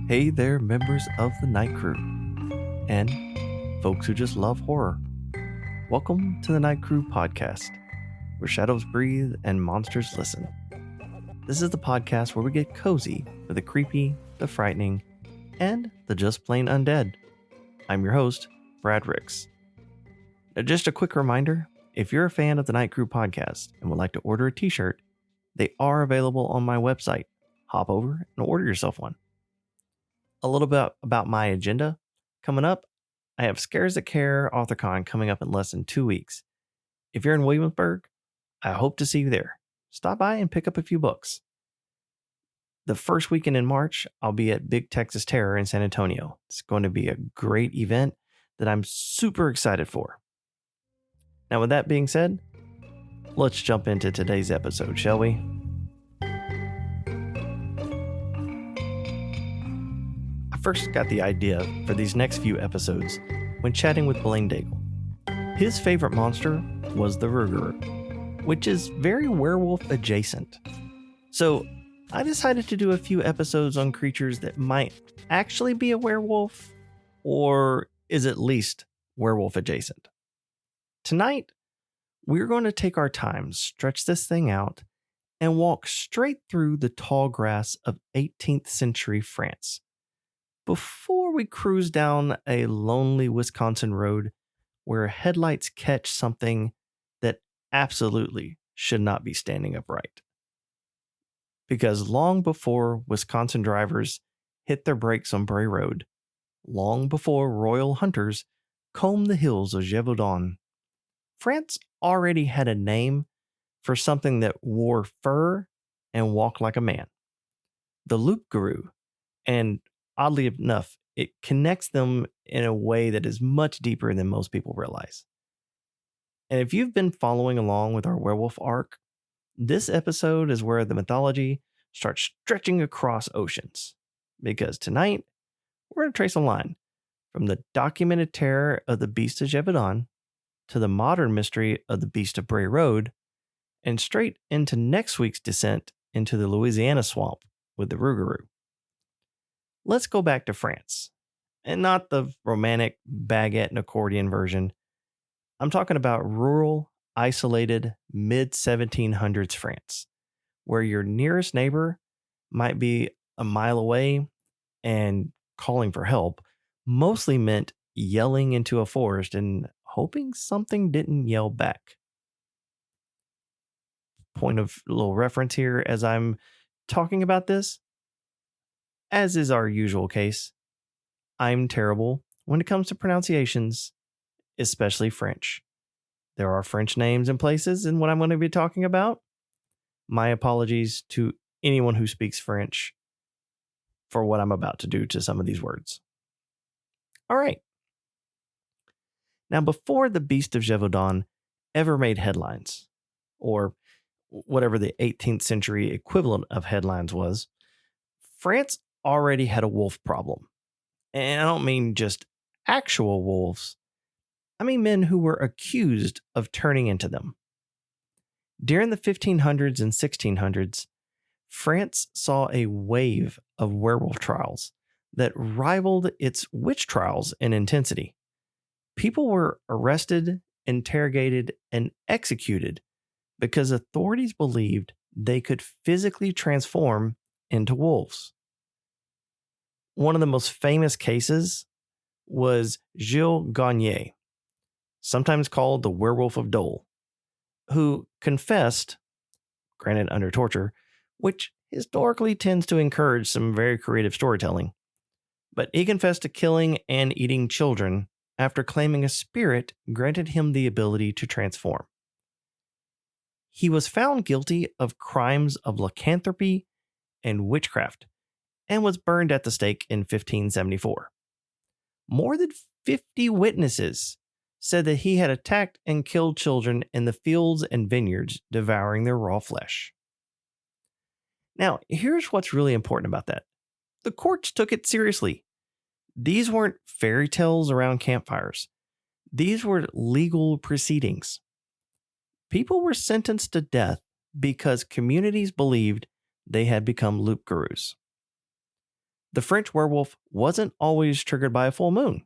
Hey there, members of the Night Crew, and folks who just love horror. Welcome to the Night Crew podcast, where shadows breathe and monsters listen. This is the podcast where we get cozy with the creepy, the frightening, and the just plain undead. I'm your host, Brad Ricks. Now, just a quick reminder, if you're a fan of the Night Crew podcast and would like to order a t-shirt, they are available on my website. Hop over and order yourself one. A little bit about my agenda. Coming up, I have Scares That Care AuthorCon coming up in less than 2 weeks. If you're in Williamsburg, I hope to see you there. Stop by and pick up a few books. The first weekend in March, I'll be at Big Texas Terror in San Antonio. It's going to be a great event that I'm super excited for. Now, with that being said, let's jump into today's episode, shall we? I first got the idea for these next few episodes when chatting with Blaine Daigle. His favorite monster was the Rougarou, which is very werewolf adjacent. So I decided to do a few episodes on creatures that might actually be a werewolf or is at least werewolf adjacent. Tonight, we're going to take our time, stretch this thing out, and walk straight through the tall grass of 18th century France before we cruise down a lonely Wisconsin road where headlights catch something that absolutely should not be standing upright. Because long before Wisconsin drivers hit their brakes on Bray Road, long before royal hunters combed the hills of Gévaudan, France already had a name for something that wore fur and walked like a man. The Loup-Garou, and oddly enough, it connects them in a way that is much deeper than most people realize. And if you've been following along with our werewolf arc, this episode is where the mythology starts stretching across oceans. Because tonight, we're going to trace a line from the documented terror of the Beast of Gévaudan to the modern mystery of the Beast of Bray Road, and straight into next week's descent into the Louisiana swamp with the Rougarou. Let's go back to France, and not the romantic baguette and accordion version. I'm talking about rural, isolated, mid-1700s France, where your nearest neighbor might be a mile away and calling for help mostly meant yelling into a forest and hoping something didn't yell back. Point of little reference here as I'm talking about this. As is our usual case, I'm terrible when it comes to pronunciations, especially French. There are French names and places in what I'm going to be talking about. My apologies to anyone who speaks French for what I'm about to do to some of these words. All right. Now, before the Beast of Gévaudan ever made headlines, or whatever the 18th century equivalent of headlines was, France already had a wolf problem. And I don't mean just actual wolves. I mean men who were accused of turning into them. During the 1500s and 1600s, France saw a wave of werewolf trials that rivaled its witch trials in intensity. People were arrested, interrogated, and executed because authorities believed they could physically transform into wolves. One of the most famous cases was Gilles Gagné, sometimes called the Werewolf of Dole, who confessed, granted under torture, which historically tends to encourage some very creative storytelling, but he confessed to killing and eating children after claiming a spirit granted him the ability to transform. He was found guilty of crimes of lycanthropy and witchcraft and was burned at the stake in 1574. More than 50 witnesses said that he had attacked and killed children in the fields and vineyards, devouring their raw flesh. Now, here's what's really important about that. The courts took it seriously. These weren't fairy tales around campfires. These were legal proceedings. People were sentenced to death because communities believed they had become Loup-Garous. The French werewolf wasn't always triggered by a full moon.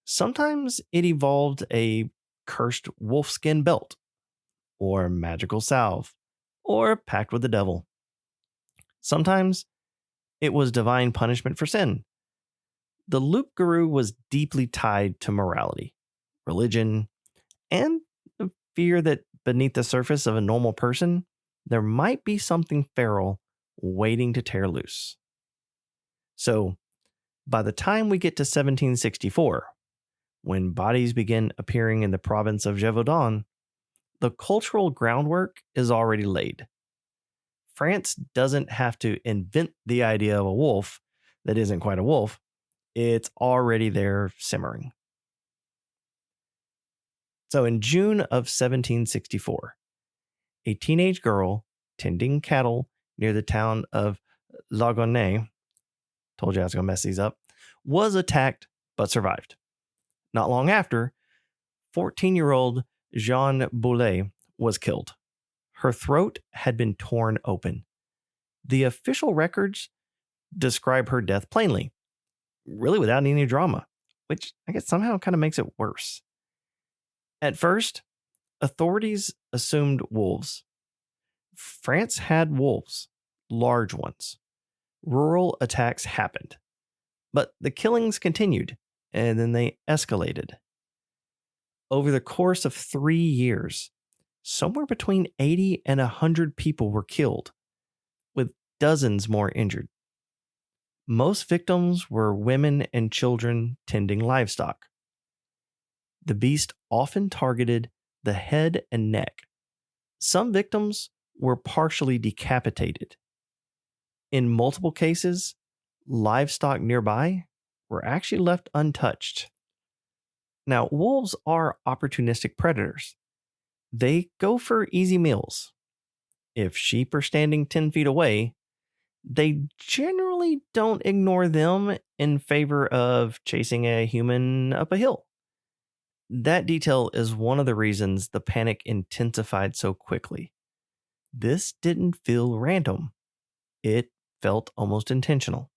Sometimes it evolved a cursed wolfskin belt, or magical salve, or a pact with the devil. Sometimes it was divine punishment for sin. The Loup-Garou was deeply tied to morality, religion, and the fear that beneath the surface of a normal person, there might be something feral waiting to tear loose. So, by the time we get to 1764, when bodies begin appearing in the province of Gévaudan, the cultural groundwork is already laid. France doesn't have to invent the idea of a wolf that isn't quite a wolf. It's already there simmering. So in June of 1764, a teenage girl tending cattle near the town of Lagonay, told you I was going to mess these up, was attacked but survived. Not long after, 14-year-old Jeanne Boulet was killed. Her throat had been torn open. The official records describe her death plainly, really without any drama, which I guess somehow kind of makes it worse. At first, authorities assumed wolves. France had wolves, large ones. Rural attacks happened, but the killings continued, and then they escalated. Over the course of 3 years, somewhere between 80 and 100 people were killed, with dozens more injured. Most victims were women and children tending livestock. The beast often targeted the head and neck. Some victims were partially decapitated. In multiple cases, livestock nearby were actually left untouched. Now, wolves are opportunistic predators. They go for easy meals. If sheep are standing 10 feet away, they generally don't ignore them in favor of chasing a human up a hill. That detail is one of the reasons the panic intensified so quickly. This didn't feel random. It felt almost intentional.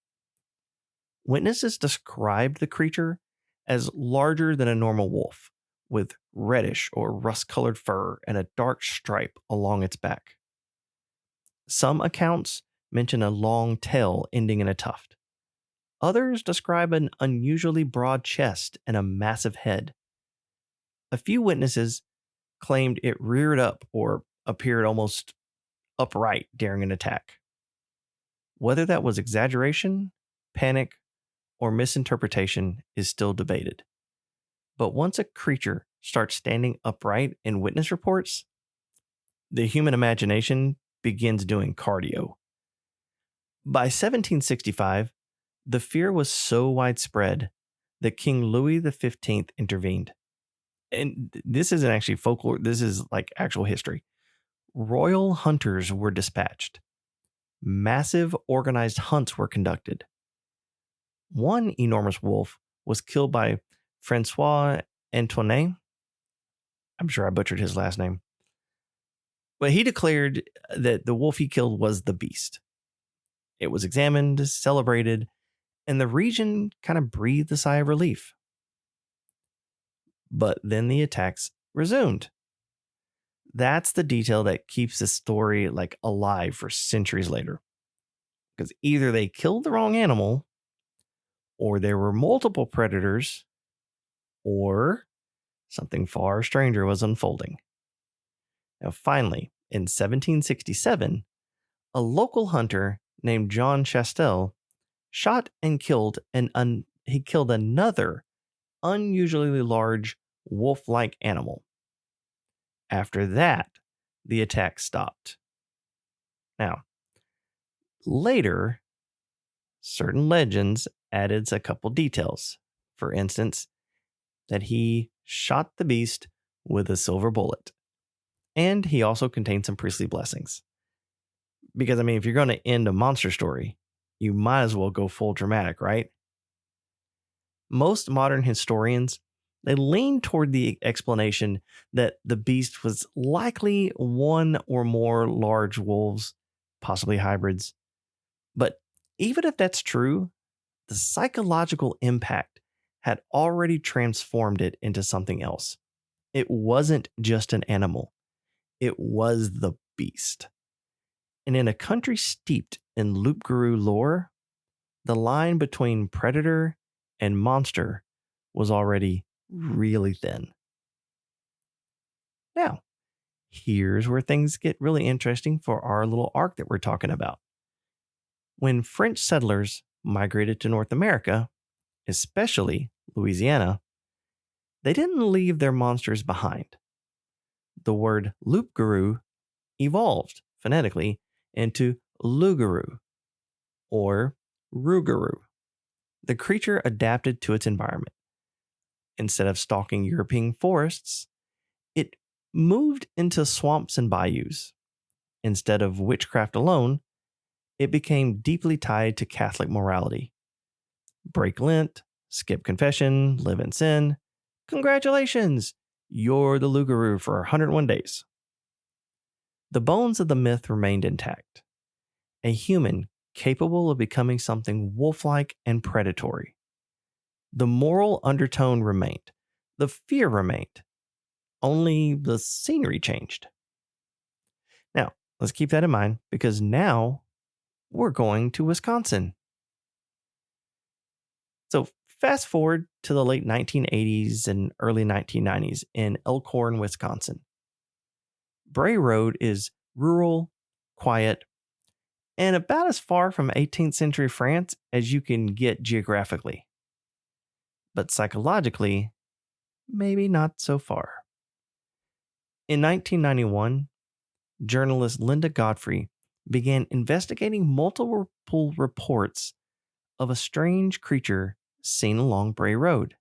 Witnesses described the creature as larger than a normal wolf, with reddish or rust-colored fur and a dark stripe along its back. Some accounts mention a long tail ending in a tuft. Others describe an unusually broad chest and a massive head. A few witnesses claimed it reared up or appeared almost upright during an attack. Whether that was exaggeration, panic, or misinterpretation is still debated. But once a creature starts standing upright in witness reports, the human imagination begins doing cardio. By 1765, the fear was so widespread that King Louis XV intervened. And this isn't actually folklore, this is like actual history. Royal hunters were dispatched. Massive organized hunts were conducted. One enormous wolf was killed by Francois Antoinet. I'm sure I butchered his last name. But he declared that the wolf he killed was the beast. It was examined, celebrated, and the region kind of breathed a sigh of relief. But then the attacks resumed. That's the detail that keeps the story like alive for centuries later. Because either they killed the wrong animal, or there were multiple predators, or something far stranger was unfolding. Now, finally, in 1767, a local hunter named John Chastel shot and killed he killed another unusually large wolf-like animal. After that, the attack stopped. Now, later, certain legends added a couple details. For instance, that he shot the beast with a silver bullet. And he also contained some priestly blessings. Because, I mean, if you're going to end a monster story, you might as well go full dramatic, right? Most modern historians, they lean toward the explanation that the beast was likely one or more large wolves, possibly hybrids. But even if that's true, the psychological impact had already transformed it into something else. It wasn't just an animal, it was the beast. And in a country steeped in Loup-Garou lore, the line between predator and monster was already really thin. Now, here's where things get really interesting for our little arc that we're talking about. When French settlers migrated to North America, especially Louisiana, they didn't leave their monsters behind. The word Loup-Garou evolved phonetically into Loup-Garou or Rougarou. The creature adapted to its environment. Instead of stalking European forests, it moved into swamps and bayous. Instead of witchcraft alone, it became deeply tied to Catholic morality. Break Lent, skip confession, live in sin. Congratulations! You're the Loup-Garou for 101 days. The bones of the myth remained intact. A human capable of becoming something wolf-like and predatory. The moral undertone remained. The fear remained. Only the scenery changed. Now, let's keep that in mind because now we're going to Wisconsin. So, fast forward to the late 1980s and early 1990s in Elkhorn, Wisconsin. Bray Road is rural, quiet, and about as far from 18th century France as you can get geographically. But psychologically, maybe not so far. In 1991, journalist Linda Godfrey began investigating multiple reports of a strange creature seen along Bray Road.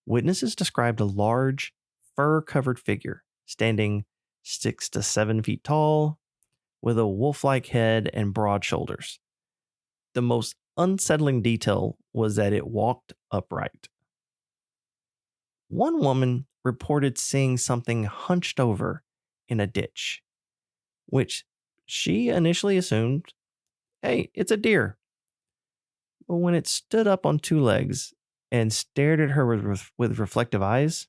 Witnesses described a large, fur-covered figure standing 6 to 7 feet tall with a wolf-like head and broad shoulders. The most unsettling detail was that it walked upright. One woman reported seeing something hunched over in a ditch, which she initially assumed, hey, it's a deer. But when it stood up on two legs and stared at her with reflective eyes,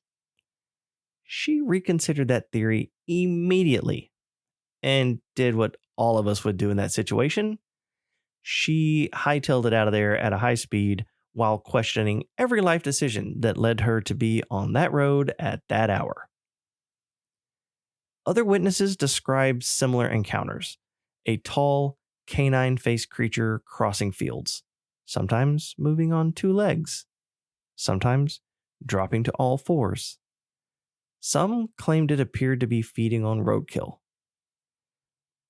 she reconsidered that theory immediately and did what all of us would do in that situation. She hightailed it out of there at a high speed while questioning every life decision that led her to be on that road at that hour. Other witnesses described similar encounters. A tall, canine-faced creature crossing fields, sometimes moving on two legs, sometimes dropping to all fours. Some claimed it appeared to be feeding on roadkill.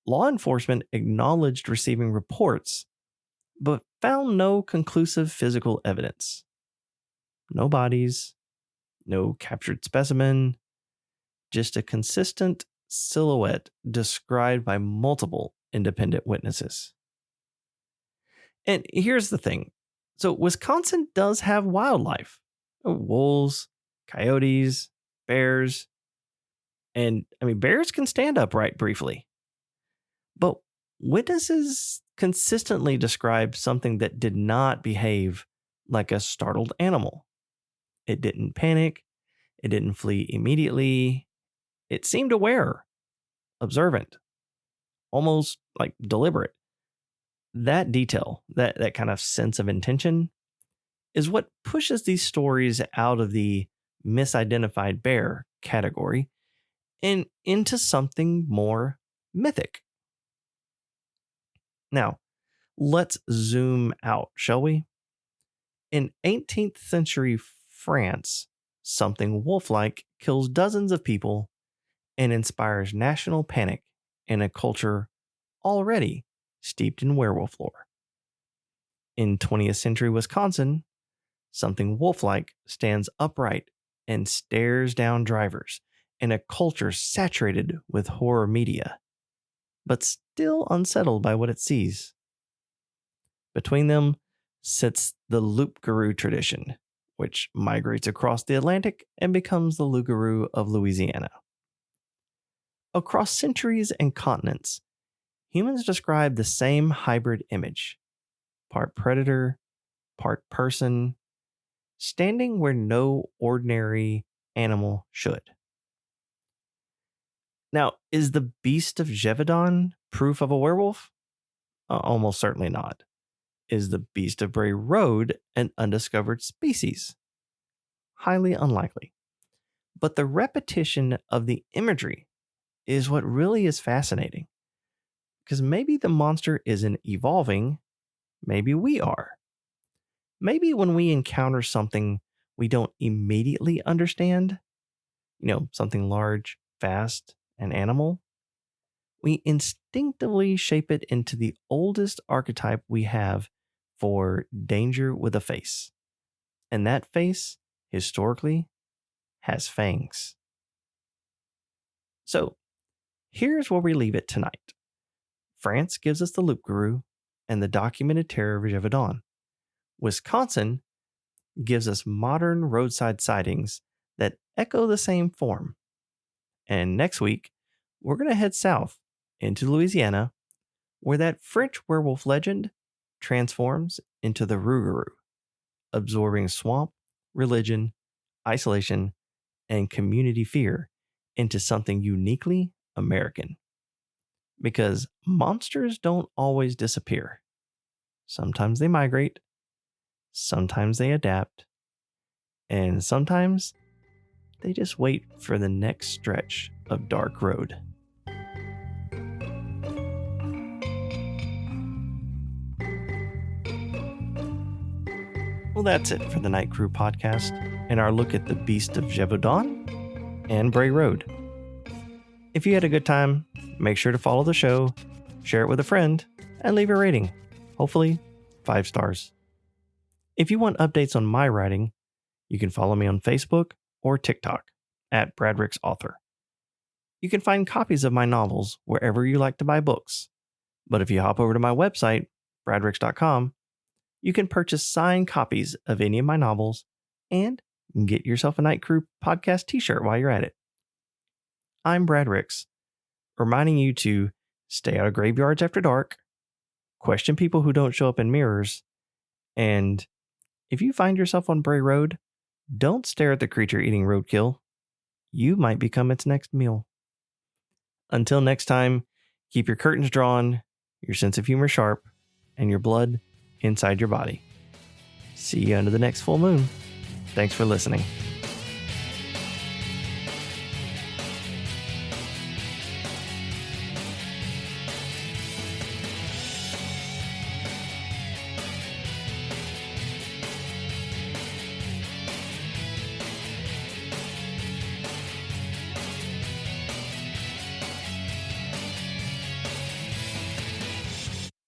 Law enforcement acknowledged receiving reports, but found no conclusive physical evidence. No bodies, no captured specimen, just a consistent silhouette described by multiple independent witnesses. And here's the thing. So Wisconsin does have wildlife. Wolves, coyotes, bears. And bears can stand upright briefly. But witnesses consistently described something that did not behave like a startled animal. It didn't panic. It didn't flee immediately. It seemed aware, observant, almost like deliberate. That detail, that kind of sense of intention, is what pushes these stories out of the misidentified bear category and into something more mythic. Now, let's zoom out, shall we? In 18th century France, something wolf-like kills dozens of people and inspires national panic in a culture already steeped in werewolf lore. In 20th century Wisconsin, something wolf-like stands upright and stares down drivers in a culture saturated with horror media, but still unsettled by what it sees. Between them sits the Loup-Garou tradition, which migrates across the Atlantic and becomes the Loup-Garou of Louisiana. Across centuries and continents, humans describe the same hybrid image, part predator, part person, standing where no ordinary animal should. Now, is the Beast of Gévaudan proof of a werewolf? Almost certainly not. Is the Beast of Bray Road an undiscovered species? Highly unlikely. But the repetition of the imagery is what really is fascinating. Because maybe the monster isn't evolving, maybe we are. Maybe when we encounter something we don't immediately understand, something large, fast, and animal, we instinctively shape it into the oldest archetype we have for danger with a face. And that face, historically, has fangs. So, here's where we leave it tonight. France gives us the Loup-Garou and the documented terror of Gévaudan. Wisconsin gives us modern roadside sightings that echo the same form. And next week, we're going to head south into Louisiana, where that French werewolf legend transforms into the Rougarou, absorbing swamp, religion, isolation, and community fear into something uniquely American. Because monsters don't always disappear. Sometimes they migrate, sometimes they adapt, and sometimes they just wait for the next stretch of dark road. Well, that's it for the Night Crew podcast and our look at the Beast of Gévaudan and Bray Road. If you had a good time, make sure to follow the show, share it with a friend, and leave a rating. Hopefully, 5 stars. If you want updates on my writing, you can follow me on Facebook or TikTok at BradricksAuthor. You can find copies of my novels wherever you like to buy books. But if you hop over to my website, bradricks.com, you can purchase signed copies of any of my novels and get yourself a Night Crew podcast t-shirt while you're at it. I'm Brad Ricks, reminding you to stay out of graveyards after dark, question people who don't show up in mirrors, and if you find yourself on Bray Road, don't stare at the creature eating roadkill. You might become its next meal. Until next time, keep your curtains drawn, your sense of humor sharp, and your blood inside your body. See you under the next full moon. Thanks for listening.